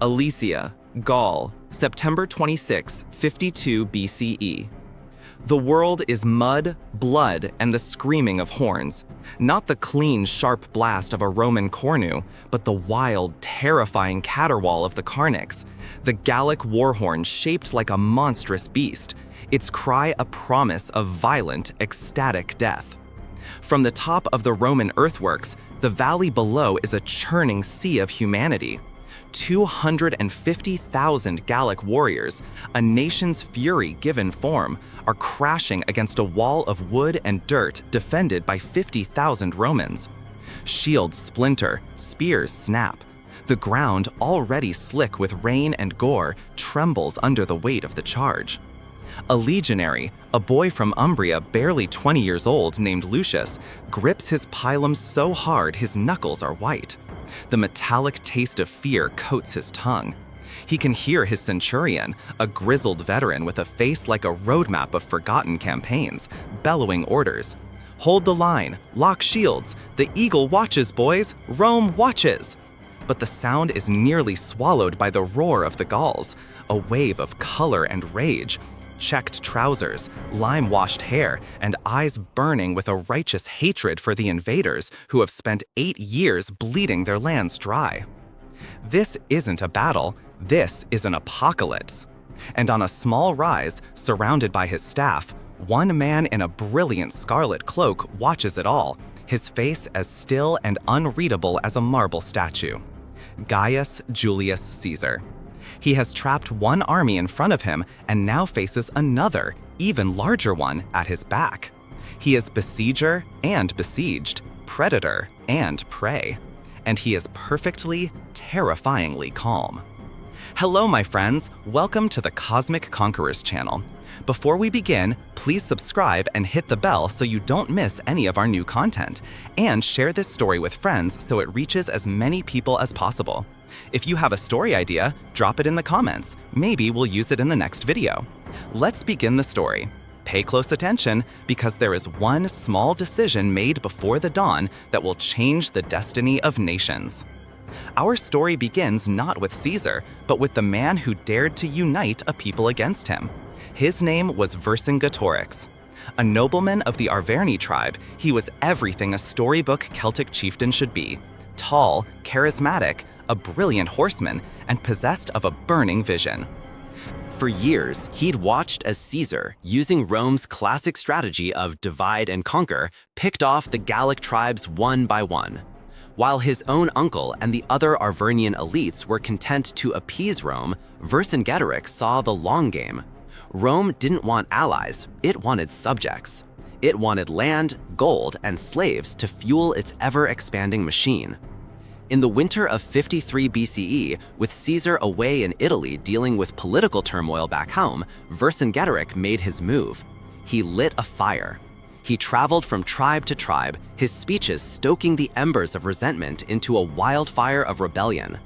Alesia, Gaul, September 26, 52 BCE. The world is mud, blood, and the screaming of horns. Not the clean, sharp blast of a Roman cornu, but the wild, terrifying caterwaul of the Carnix, the Gallic war horn shaped like a monstrous beast, its cry a promise of violent, ecstatic death. From the top of the Roman earthworks, the valley below is a churning sea of humanity. 250,000 Gallic warriors, a nation's fury given form, are crashing against a wall of wood and dirt defended by 50,000 Romans. Shields splinter, spears snap. The ground, already slick with rain and gore, trembles under the weight of the charge. A legionary, a boy from Umbria barely 20 years old named Lucius, grips his pilum so hard his knuckles are white. The metallic taste of fear coats his tongue. He can hear his centurion, a grizzled veteran with a face like a roadmap of forgotten campaigns, bellowing orders. "Hold the line, lock shields, the eagle watches, boys, Rome watches!" But the sound is nearly swallowed by the roar of the Gauls, a wave of color and rage. Checked trousers, lime-washed hair, and eyes burning with a righteous hatred for the invaders who have spent 8 years bleeding their lands dry. This isn't a battle, this is an apocalypse. And on a small rise, surrounded by his staff, one man in a brilliant scarlet cloak watches it all, his face as still and unreadable as a marble statue. Gaius Julius Caesar. He has trapped one army in front of him and now faces another, even larger one, at his back. He is besieger and besieged, predator and prey. And he is perfectly, terrifyingly calm. Hello, my friends. Welcome to the Cosmic Conquerors channel. Before we begin, please subscribe and hit the bell so you don't miss any of our new content. And share this story with friends so it reaches as many people as possible. If you have a story idea, drop it in the comments. Maybe we'll use it in the next video. Let's begin the story. Pay close attention because there is one small decision made before the dawn that will change the destiny of nations. Our story begins not with Caesar, but with the man who dared to unite a people against him. His name was Vercingetorix. A nobleman of the Arverni tribe, he was everything a storybook Celtic chieftain should be. Tall, charismatic, a brilliant horseman, and possessed of a burning vision. For years, he'd watched as Caesar, using Rome's classic strategy of divide and conquer, picked off the Gallic tribes one by one. While his own uncle and the other Arvernian elites were content to appease Rome, Vercingetorix saw the long game. Rome didn't want allies, it wanted subjects. It wanted land, gold, and slaves to fuel its ever-expanding machine. In the winter of 53 BCE, with Caesar away in Italy dealing with political turmoil back home, Vercingetorix made his move. He lit a fire. He traveled from tribe to tribe, his speeches stoking the embers of resentment into a wildfire of rebellion.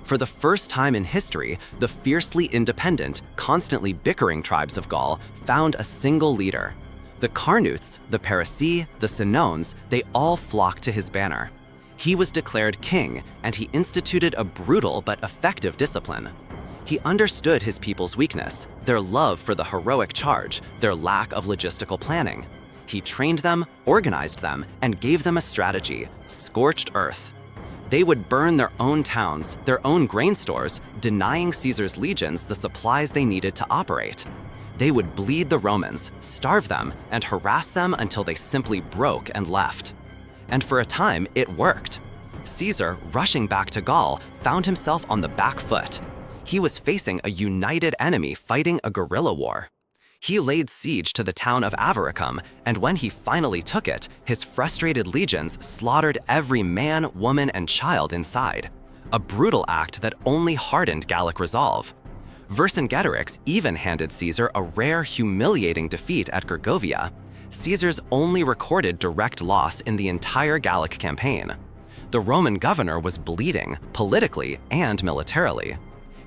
For the first time in history, the fiercely independent, constantly bickering tribes of Gaul found a single leader. The Carnutes, the Parisii, the Senones, they all flocked to his banner. He was declared king, and he instituted a brutal but effective discipline. He understood his people's weakness, their love for the heroic charge, their lack of logistical planning. He trained them, organized them, and gave them a strategy: scorched earth. They would burn their own towns, their own grain stores, denying Caesar's legions the supplies they needed to operate. They would bleed the Romans, starve them, and harass them until they simply broke and left. And for a time, it worked. Caesar, rushing back to Gaul, found himself on the back foot. He was facing a united enemy fighting a guerrilla war. He laid siege to the town of Avaricum, and when he finally took it, his frustrated legions slaughtered every man, woman, and child inside. A brutal act that only hardened Gallic resolve. Vercingetorix even handed Caesar a rare, humiliating defeat at Gergovia, Caesar's only recorded direct loss in the entire Gallic campaign. The Roman governor was bleeding, politically and militarily.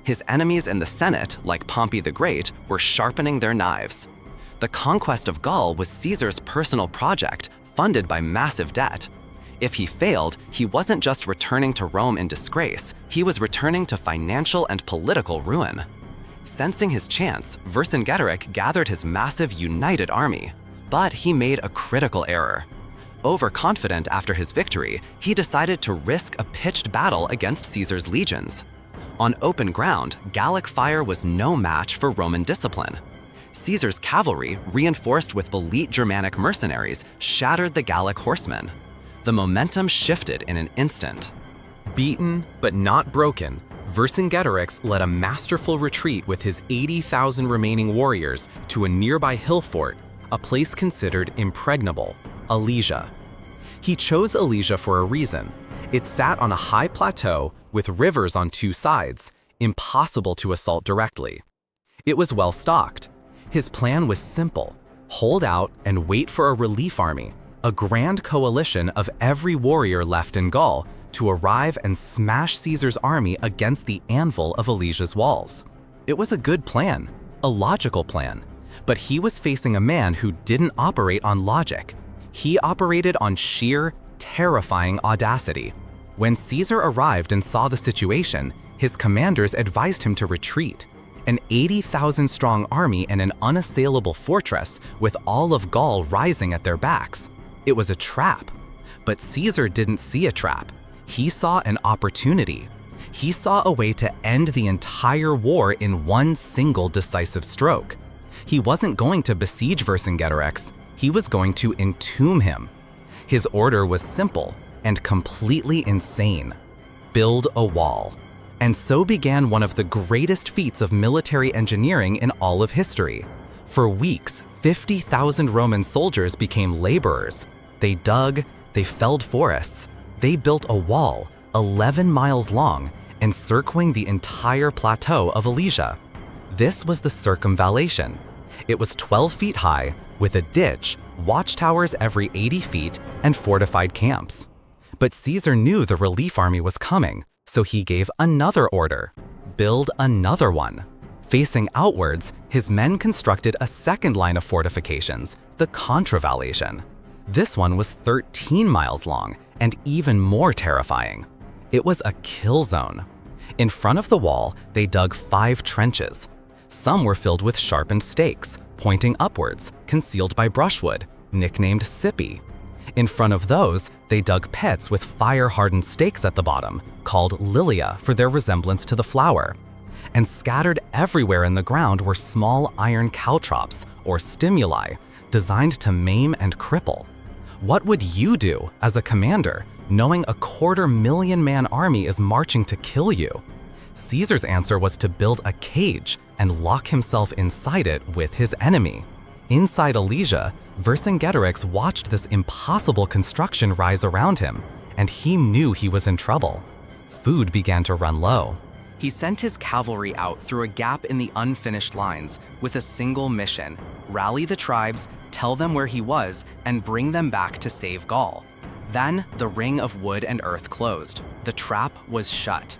His enemies in the Senate, like Pompey the Great, were sharpening their knives. The conquest of Gaul was Caesar's personal project, funded by massive debt. If he failed, he wasn't just returning to Rome in disgrace, he was returning to financial and political ruin. Sensing his chance, Vercingetorix gathered his massive united army. But he made a critical error. Overconfident after his victory, he decided to risk a pitched battle against Caesar's legions. On open ground, Gallic fire was no match for Roman discipline. Caesar's cavalry, reinforced with elite Germanic mercenaries, shattered the Gallic horsemen. The momentum shifted in an instant. Beaten, but not broken, Vercingetorix led a masterful retreat with his 80,000 remaining warriors to a nearby hill fort, a place considered impregnable, Alesia. He chose Alesia for a reason. It sat on a high plateau with rivers on two sides, impossible to assault directly. It was well stocked. His plan was simple: hold out and wait for a relief army, a grand coalition of every warrior left in Gaul, to arrive and smash Caesar's army against the anvil of Alesia's walls. It was a good plan, a logical plan, but he was facing a man who didn't operate on logic. He operated on sheer, terrifying audacity. When Caesar arrived and saw the situation, his commanders advised him to retreat. An 80,000-strong army in an unassailable fortress with all of Gaul rising at their backs. It was a trap. But Caesar didn't see a trap. He saw an opportunity. He saw a way to end the entire war in one single decisive stroke. He wasn't going to besiege Vercingetorix. He was going to entomb him. His order was simple and completely insane: build a wall. And so began one of the greatest feats of military engineering in all of history. For weeks, 50,000 Roman soldiers became laborers. They dug, they felled forests, they built a wall 11 miles long, encircling the entire plateau of Alesia. This was the circumvallation. It was 12 feet high, with a ditch, watchtowers every 80 feet, and fortified camps. But Caesar knew the relief army was coming, so he gave another order: build another one. Facing outwards, his men constructed a second line of fortifications, the contravallation. This one was 13 miles long and even more terrifying. It was a kill zone. In front of the wall, they dug 5 trenches. Some were filled with sharpened stakes, pointing upwards, concealed by brushwood, nicknamed Sippi. In front of those, they dug pits with fire-hardened stakes at the bottom, called lilia for their resemblance to the flower. And scattered everywhere in the ground were small iron caltrops, or stimuli, designed to maim and cripple. What would you do as a commander, knowing a 250,000-man army is marching to kill you? Caesar's answer was to build a cage and lock himself inside it with his enemy. Inside Alesia, Vercingetorix watched this impossible construction rise around him, and he knew he was in trouble. Food began to run low. He sent his cavalry out through a gap in the unfinished lines with a single mission: rally the tribes, tell them where he was, and bring them back to save Gaul. Then the ring of wood and earth closed. The trap was shut.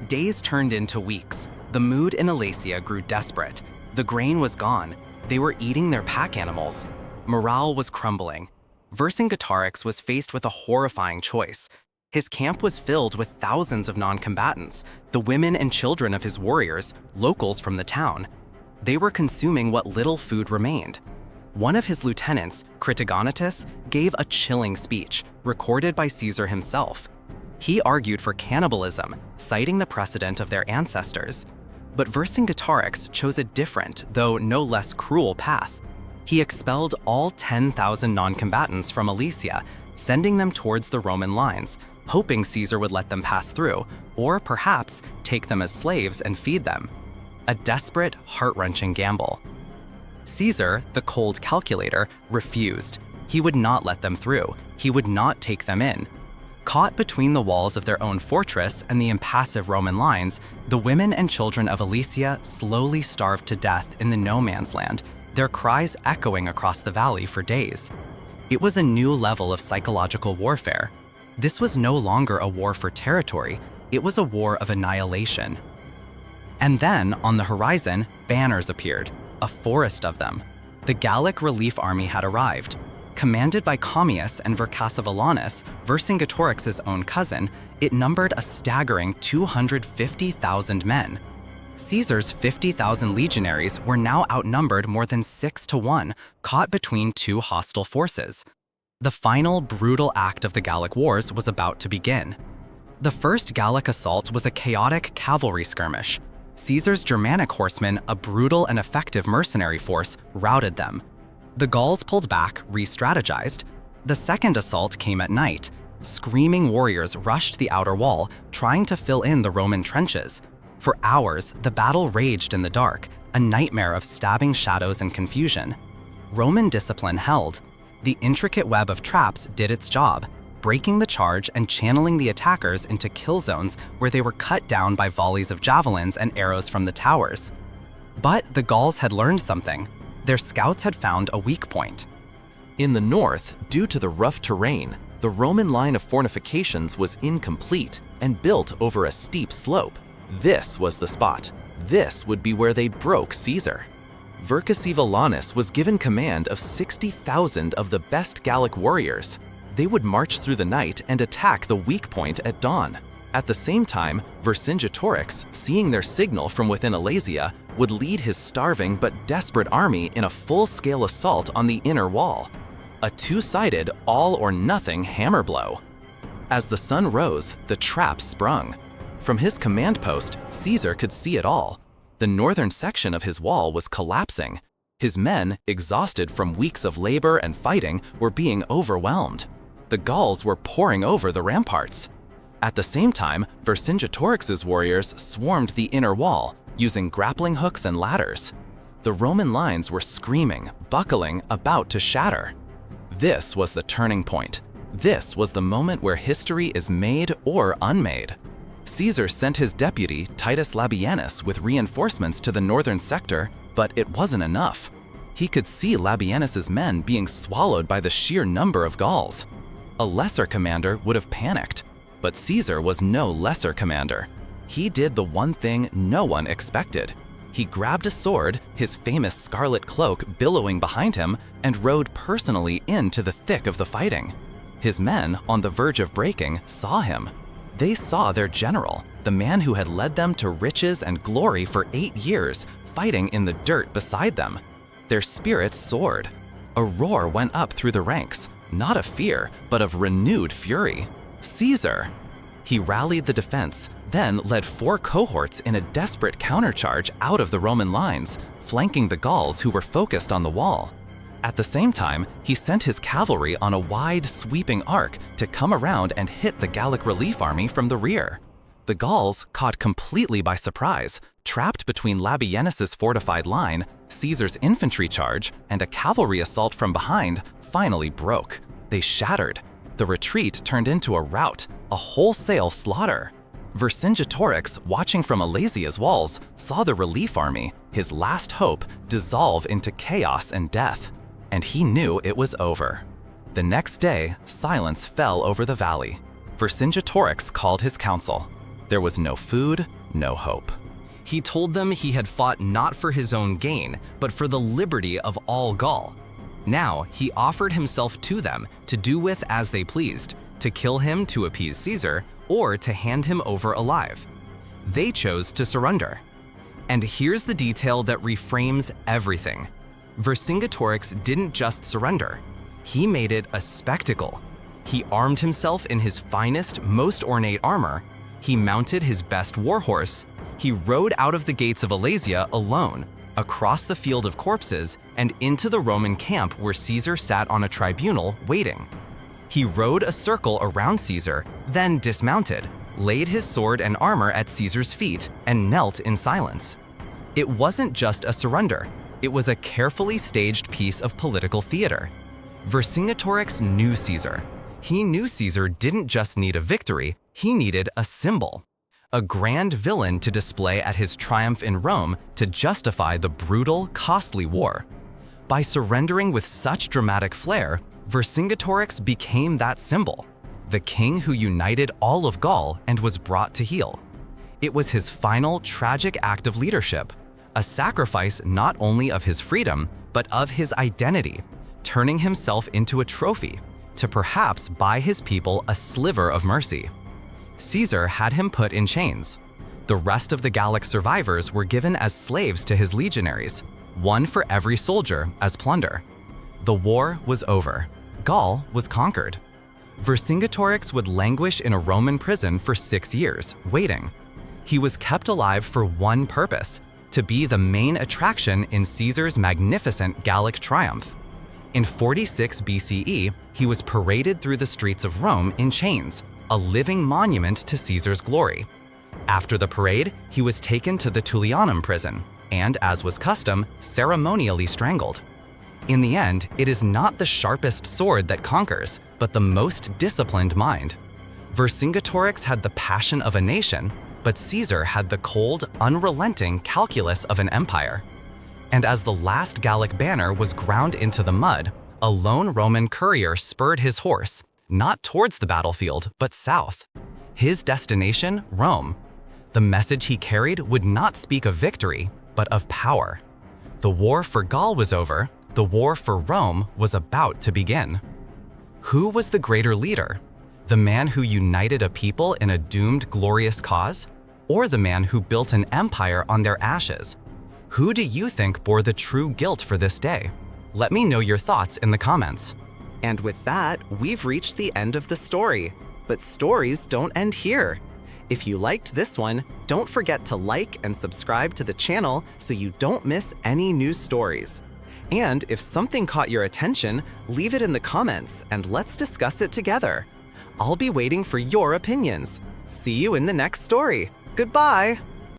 Days turned into weeks. The mood in Alesia grew desperate. The grain was gone. They were eating their pack animals. Morale was crumbling. Vercingetorix was faced with a horrifying choice. His camp was filled with thousands of non-combatants, the women and children of his warriors, locals from the town. They were consuming what little food remained. One of his lieutenants, Critigonitus, gave a chilling speech, recorded by Caesar himself. He argued for cannibalism, citing the precedent of their ancestors. But Vercingetorix chose a different, though no less cruel path. He expelled all 10,000 non-combatants from Alesia, sending them towards the Roman lines, hoping Caesar would let them pass through, or perhaps take them as slaves and feed them. A desperate, heart-wrenching gamble. Caesar, the cold calculator, refused. He would not let them through. He would not take them in. Caught between the walls of their own fortress and the impassive Roman lines, the women and children of Alesia slowly starved to death in the no-man's land, their cries echoing across the valley for days. It was a new level of psychological warfare. This was no longer a war for territory, it was a war of annihilation. And then, on the horizon, banners appeared, a forest of them. The Gallic relief army had arrived. Commanded by Commius and Vercingetorix, Vercingetorix's own cousin, it numbered a staggering 250,000 men. Caesar's 50,000 legionaries were now outnumbered more than 6 to 1, caught between two hostile forces. The final brutal act of the Gallic Wars was about to begin. The first Gallic assault was a chaotic cavalry skirmish. Caesar's Germanic horsemen, a brutal and effective mercenary force, routed them. The Gauls pulled back, re-strategized. The second assault came at night. Screaming warriors rushed the outer wall, trying to fill in the Roman trenches. For hours, the battle raged in the dark, a nightmare of stabbing shadows and confusion. Roman discipline held. The intricate web of traps did its job, breaking the charge and channeling the attackers into kill zones where they were cut down by volleys of javelins and arrows from the towers. But the Gauls had learned something. Their scouts had found a weak point. In the north, due to the rough terrain, the Roman line of fortifications was incomplete and built over a steep slope. This was the spot. This would be where they broke Caesar. Vercingetorix was given command of 60,000 of the best Gallic warriors. They would march through the night and attack the weak point at dawn. At the same time, Vercingetorix, seeing their signal from within Alesia, would lead his starving but desperate army in a full-scale assault on the inner wall. A two-sided, all-or-nothing hammer blow. As the sun rose, the trap sprung. From his command post, Caesar could see it all. The northern section of his wall was collapsing. His men, exhausted from weeks of labor and fighting, were being overwhelmed. The Gauls were pouring over the ramparts. At the same time, Vercingetorix's warriors swarmed the inner wall, using grappling hooks and ladders. The Roman lines were screaming, buckling, about to shatter. This was the turning point. This was the moment where history is made or unmade. Caesar sent his deputy, Titus Labienus, with reinforcements to the northern sector, but it wasn't enough. He could see Labienus's men being swallowed by the sheer number of Gauls. A lesser commander would have panicked, but Caesar was no lesser commander. He did the one thing no one expected. He grabbed a sword, his famous scarlet cloak billowing behind him, and rode personally into the thick of the fighting. His men, on the verge of breaking, saw him. They saw their general, the man who had led them to riches and glory for 8 years, fighting in the dirt beside them. Their spirits soared. A roar went up through the ranks, not of fear, but of renewed fury. Caesar! He rallied the defense, then led 4 cohorts in a desperate countercharge out of the Roman lines, flanking the Gauls who were focused on the wall. At the same time, he sent his cavalry on a wide, sweeping arc to come around and hit the Gallic relief army from the rear. The Gauls, caught completely by surprise, trapped between Labienus's fortified line, Caesar's infantry charge, and a cavalry assault from behind, finally broke. They shattered. The retreat turned into a rout, a wholesale slaughter. Vercingetorix, watching from Alesia's walls, saw the relief army, his last hope, dissolve into chaos and death. And he knew it was over. The next day, silence fell over the valley. Vercingetorix called his council. There was no food, no hope. He told them he had fought not for his own gain, but for the liberty of all Gaul. Now he offered himself to them to do with as they pleased, to kill him to appease Caesar, or to hand him over alive. They chose to surrender. And here's the detail that reframes everything. Vercingetorix didn't just surrender. He made it a spectacle. He armed himself in his finest, most ornate armor. He mounted his best warhorse. He rode out of the gates of Alesia alone, across the field of corpses, and into the Roman camp where Caesar sat on a tribunal waiting. He rode a circle around Caesar, then dismounted, laid his sword and armor at Caesar's feet, and knelt in silence. It wasn't just a surrender. It was a carefully staged piece of political theater. Vercingetorix knew Caesar. He knew Caesar didn't just need a victory, he needed a symbol. A grand villain to display at his triumph in Rome to justify the brutal, costly war. By surrendering with such dramatic flair, Vercingetorix became that symbol, the king who united all of Gaul and was brought to heel. It was his final tragic act of leadership, a sacrifice not only of his freedom, but of his identity, turning himself into a trophy to perhaps buy his people a sliver of mercy. Caesar had him put in chains. The rest of the Gallic survivors were given as slaves to his legionaries, one for every soldier as plunder. The war was over. Gaul was conquered. Vercingetorix would languish in a Roman prison for 6 years, waiting. He was kept alive for one purpose: to be the main attraction in Caesar's magnificent Gallic triumph. In 46 B.C.E., he was paraded through the streets of Rome in chains, a living monument to Caesar's glory. After the parade, he was taken to the Tullianum prison and, as was custom, ceremonially strangled. In the end, it is not the sharpest sword that conquers, but the most disciplined mind. Vercingetorix had the passion of a nation, but Caesar had the cold, unrelenting calculus of an empire. And as the last Gallic banner was ground into the mud, a lone Roman courier spurred his horse, not towards the battlefield, but south. His destination, Rome. The message he carried would not speak of victory, but of power. The war for Gaul was over. The war for Rome was about to begin. Who was the greater leader? The man who united a people in a doomed, glorious cause? Or the man who built an empire on their ashes? Who do you think bore the true guilt for this day? Let me know your thoughts in the comments. And with that, we've reached the end of the story. But stories don't end here. If you liked this one, don't forget to like and subscribe to the channel so you don't miss any new stories. And if something caught your attention, leave it in the comments and let's discuss it together. I'll be waiting for your opinions. See you in the next story. Goodbye!